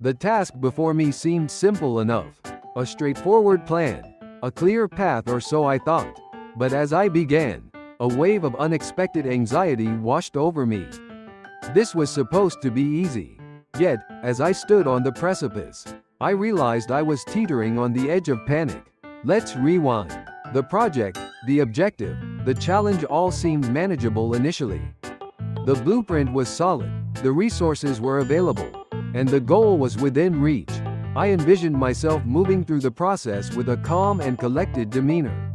The task before me seemed simple enough. A straightforward plan, a clear path, or so I thought. But as I began, a wave of unexpected anxiety washed over me. This was supposed to be easy. Yet, as I stood on the precipice, I realized I was teetering on the edge of panic. Let's rewind. The project, the objective, the challenge all seemed manageable initially. The blueprint was solid, the resources were available, and the goal was within reach. I envisioned myself moving through the process with a calm and collected demeanor,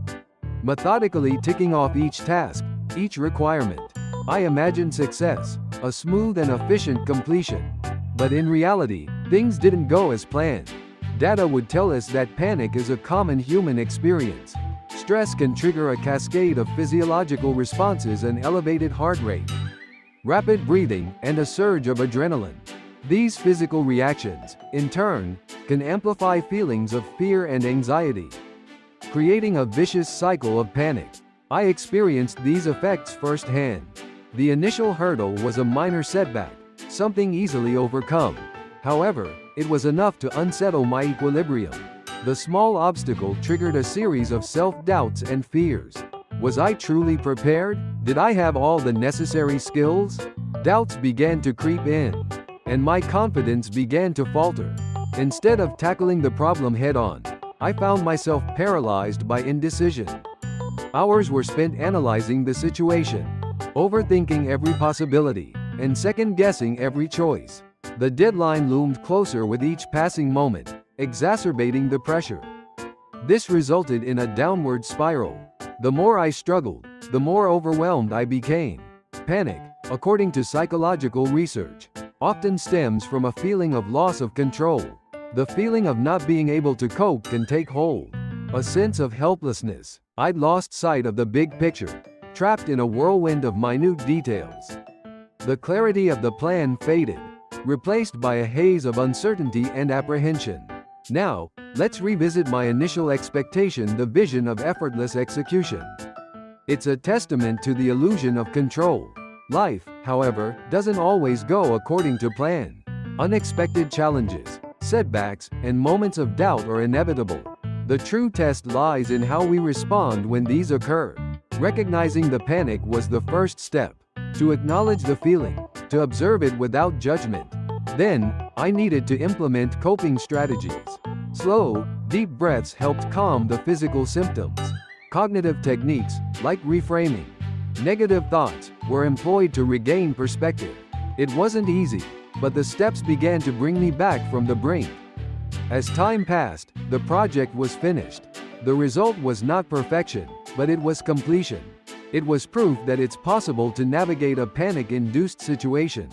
methodically ticking off each task, each requirement. I imagined success, a smooth and efficient completion. But in reality, things didn't go as planned. Data would tell us that panic is a common human experience. Stress can trigger a cascade of physiological responses: an elevated heart rate, rapid breathing, and a surge of adrenaline. These physical reactions, in turn, can amplify feelings of fear and anxiety, creating a vicious cycle of panic. I experienced these effects firsthand. The initial hurdle was a minor setback, something easily overcome. However, it was enough to unsettle my equilibrium. The small obstacle triggered a series of self-doubts and fears. Was I truly prepared? Did I have all the necessary skills? Doubts began to creep in, and my confidence began to falter. Instead of tackling the problem head-on, I found myself paralyzed by indecision. Hours were spent analyzing the situation, overthinking every possibility, and second-guessing every choice. The deadline loomed closer with each passing moment, exacerbating the pressure. This resulted in a downward spiral. The more I struggled, the more overwhelmed I became. Panic, according to psychological research, often stems from a feeling of loss of control. The feeling of not being able to cope can take hold. A sense of helplessness. I'd lost sight of the big picture, trapped in a whirlwind of minute details. The clarity of the plan faded, replaced by a haze of uncertainty and apprehension. Now, let's revisit my initial expectation: the vision of effortless execution. It's a testament to the illusion of control. Life, however, doesn't always go according to plan. Unexpected challenges, setbacks, and moments of doubt are inevitable. The true test lies in how we respond when these occur. Recognizing the panic was the first step. To acknowledge the feeling, to observe it without judgment. Then, I needed to implement coping strategies. Slow, deep breaths helped calm the physical symptoms. Cognitive techniques, like reframing negative thoughts, were employed to regain perspective. It wasn't easy, but the steps began to bring me back from the brink. As time passed, the project was finished. The result was not perfection, but it was completion. It was proof that it's possible to navigate a panic-induced situation.